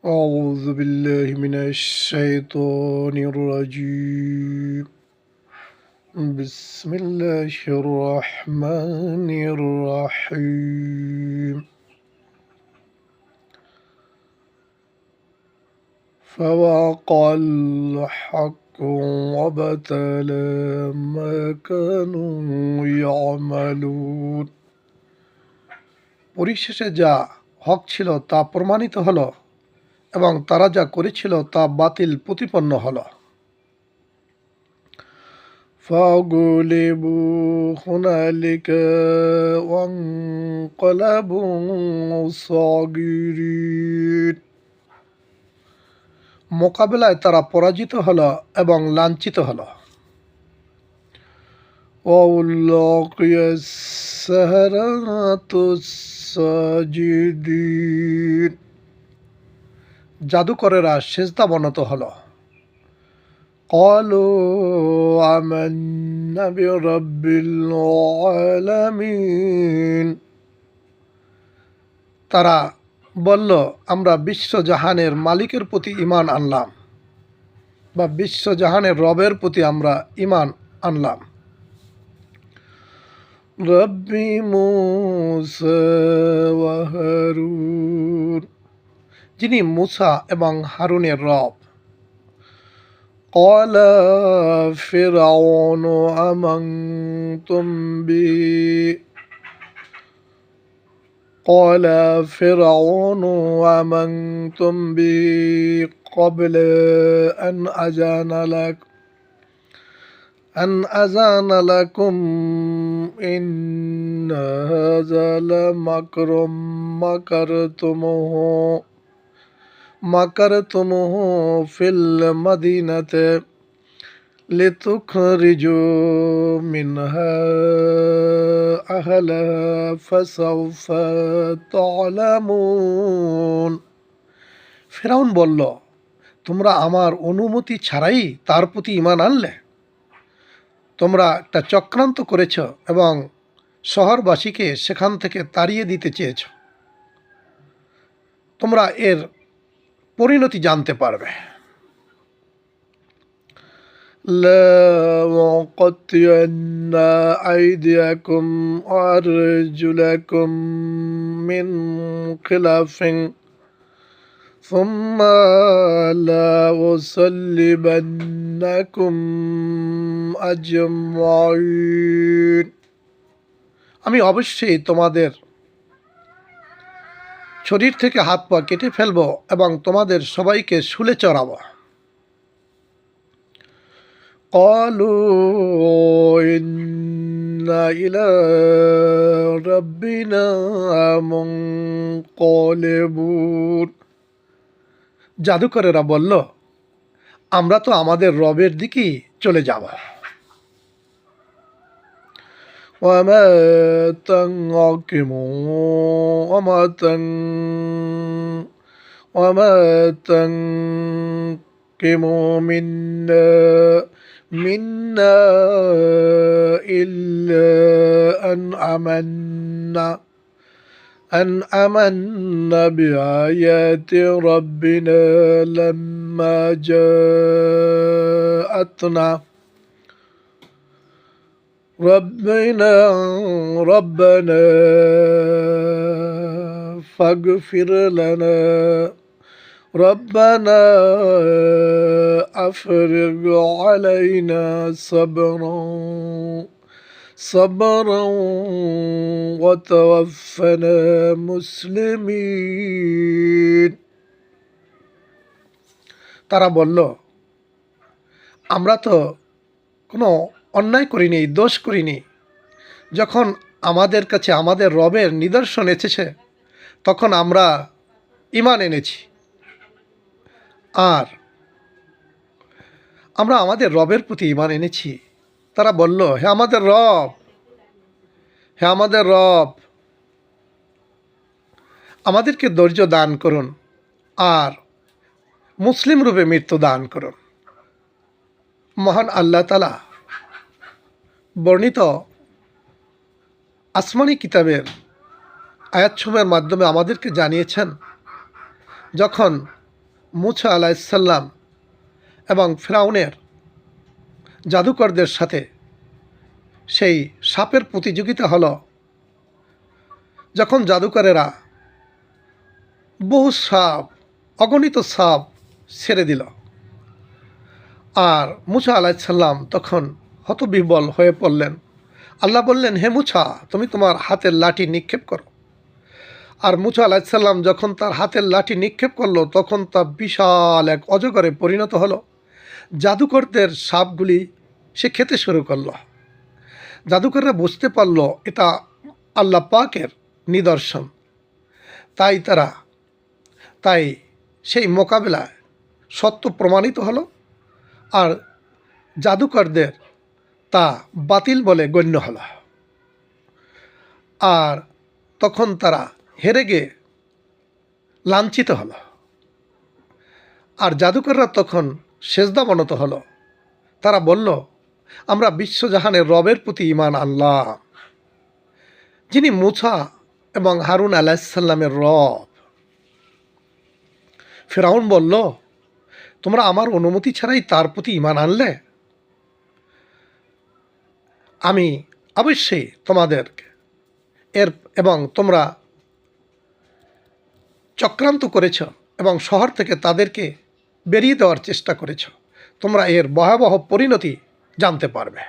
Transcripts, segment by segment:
أعوذ بالله من الشيطان الرجيم بسم الله الرحمن الرحيم فوقع الحق وبطل ما كانوا يعملون পরিশেষে যা হক ছিল তা প্রমাণিত হলো এবং তারা যা করেছিল তা বাতিল প্রতিপন্ন হলো। فغلبوا هنالك وانقلبوا صاغرين মোকাবেলায় তারা পরাজিত হলো এবং লাঞ্ছিত হলো। وألقي السحرة الساجدين জাদুকরেরা সিজদাবনত হলো। قالوا آمنا برب العالمين তারা বলল, আমরা বিশ্বজাহানের মালিকের প্রতি ঈমান আনলাম, বা বিশ্বজাহানের রবের প্রতি আমরা ঈমান আনলাম। রব্বি মূসা ওয়া হারুন, যিনি মূসা এবং হারুনের রব। قال فرعون آمنتم به قبل أن أذن لكم إن هذا لمكر مكرتموه في المدينة لتخرجوا منها أهلها فسوف تعلمون ফেরাউন বলল, তোমরা আমার অনুমতি ছাড়াই তার প্রতি ঈমান আনলে? তোমরা একটা চক্রান্ত করেছ এবং শহরবাসীকে সেখান থেকে তাড়িয়ে দিতে চেয়েছ। তোমরা এর পরিণতি জানতে পারবে। لأقطعن أيديكم وأرجلكم من خلاف ثم لأصلبنكم أجمعين আমি অবশ্যই তোমাদের শরীর থেকে হাত পা কেটে ফেলব এবং তোমাদের সবাইকে শুলে চড়াবো। قالوا إنا إلى ربنا منقلبون জাদুকরেরা বলল, আমরা তো আমাদের রবের দিকেই চলে যাব। وما تنقموا منا إلا أن آمنا بآيات ربنا لما جاءتنا ربنا فاغفر لنا ربنا أفرغ علينا صبرا وتوفنا মুসলিমিন তারা বলল, আমরা তো কোনো অন্যায় করিনি, দোষ করিনি। যখন আমাদের কাছে আমাদের রবের নিদর্শন এসেছে তখন আমরা ঈমান এনেছি, আর আমরা আমাদের রবের প্রতি ঈমান এনেছি। তারা বলল, হে আমাদের রব, আমাদেরকে ধৈর্য দান করুন আর মুসলিম রূপে মৃত্যু দান করুন। মহান আল্লাহ তাআলা বর্ণিত আসমানি কিতাবের আয়াতসমূহের মাধ্যমে আমাদেরকে জানিয়েছেন, যখন মুসা আলাইসাল্লাম এবং ফেরাউনের জাদুকরদের সাথে সেই সাপের প্রতিযোগিতা হলো। যখন জাদুকরেরা বহু সাপ, অগণিত সাপ ছেড়ে দিল, আর মুসা আলাইসাল্লাম তখন হতবিহ্বল হয়ে পড়লেন। আল্লাহ বললেন, হে মুসা, তুমি তোমার হাতের লাঠি নিক্ষেপ করো। আর মুসা আলাইসাল্লাম যখন তার হাতের লাঠি নিক্ষেপ করলো, তখন তা বিশাল এক অজগরে পরিণত হলো। জাদুকরদের সাপগুলি সে খেতে শুরু করলো। জাদুকররা বুঝতে পারল এটা আল্লাহ পাকের নিদর্শন। তাই সেই মোকাবেলায় সত্য প্রমাণিত হলো, আর জাদুকরদের তা বাতিল বলে গণ্য হলো। আর তখন তারা হেরে গিয়ে লাঞ্ছিত হলো। আর জাদুকররা তখন সেজদাবনত হলো। তারা বলল, আমরা বিশ্বজাহানের রবের প্রতি ঈমান আনলাম, যিনি মুসা এবং হারুন আলাইসাল্লামের রব। ফেরাউন বলল, তোমরা আমার অনুমতি ছাড়াই তার প্রতি ঈমান আনলে? আমি অবশ্যই তোমাদেরকে এবং তোমরা চক্রান্ত করেছ এবং শহর থেকে তাদেরকে বেরিয়ে দেওয়ার চেষ্টা করেছ। তোমরা এর ভয়াবহ পরিণতি জানতে পারবে।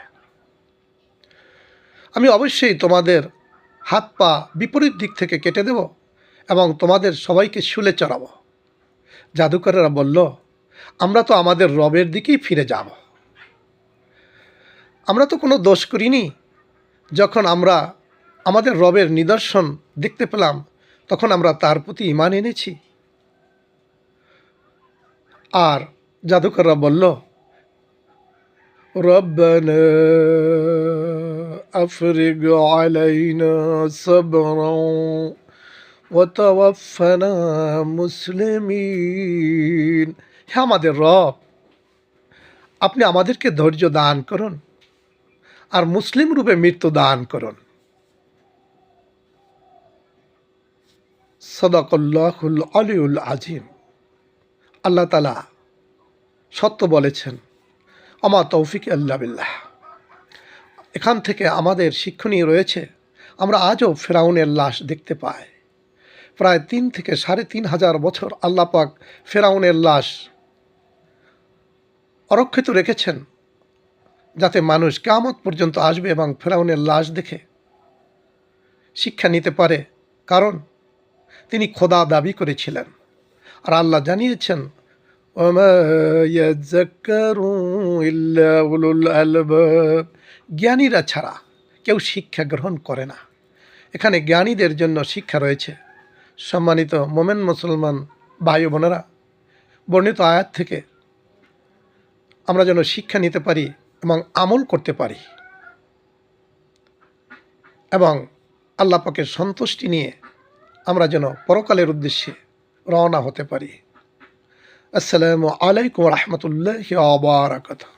আমি অবশ্যই তোমাদের হাত পা বিপরীত দিক থেকে কেটে দেব এবং তোমাদের সবাইকে শুলে চড়াবো। জাদুকরেরা বলল, আমরা তো আমাদের রবের দিকেই ফিরে যাব। আমরা তো কোনো দোষ করিনি। যখন আমরা আমাদের রবের নিদর্শন দেখতে পেলাম, তখন আমরা তার প্রতি ঈমান এনেছি। আর জাদুকররা বলল, রব্বানা আফরিগ আলাইনা সাবরান ওয়া তাওয়াফফানা মুসলিমিন। হে আমাদের রব, আপনি আমাদেরকে ধৈর্য দান করুন আর মুসলিম রূপে মৃত্যু দান করুন। সাদাকাল্লাহুল আলিয়ুল আযীম। আল্লাহ তাআলা সত্য বলেছেন। আমা তৌফিক ইল্লা বিল্লাহ। এখান থেকে আমাদের শিক্ষণীয় রয়েছে, আমরা আজও ফেরাউনের লাশ দেখতে পাই। প্রায় 3 থেকে 3,500 বছর আল্লাহ পাক ফেরাউনের লাশ অরক্ষিত রেখেছেন, যাতে মানুষ কিয়ামত পর্যন্ত আসবে এবং ফেরাউনের লাশ দেখে শিক্ষা নিতে পারে, কারণ তিনি খোদা দাবি করেছিলেন। আর আল্লাহ জানিয়েছেন, ওমা ইয়াযাক্কারু ইল্লা উলুল আলবাব। জ্ঞানীরা ছাড়া কেউ শিক্ষা গ্রহণ করে না। এখানে জ্ঞানীদের জন্য শিক্ষা রয়েছে। সম্মানিত মোমেন মুসলমান ভাই বোনেরা, বর্ণিত আয়াত থেকে আমরা যেন শিক্ষা নিতে পারি এবং আমল করতে পারি এবং আল্লাহ পাকের সন্তুষ্টি নিয়ে আমরা যেন পরকালের উদ্দেশ্যে রওনা হতে পারি। আসসালামু আলাইকুম ওয়া রাহমাতুল্লাহি ওয়া বারাকাতুহু।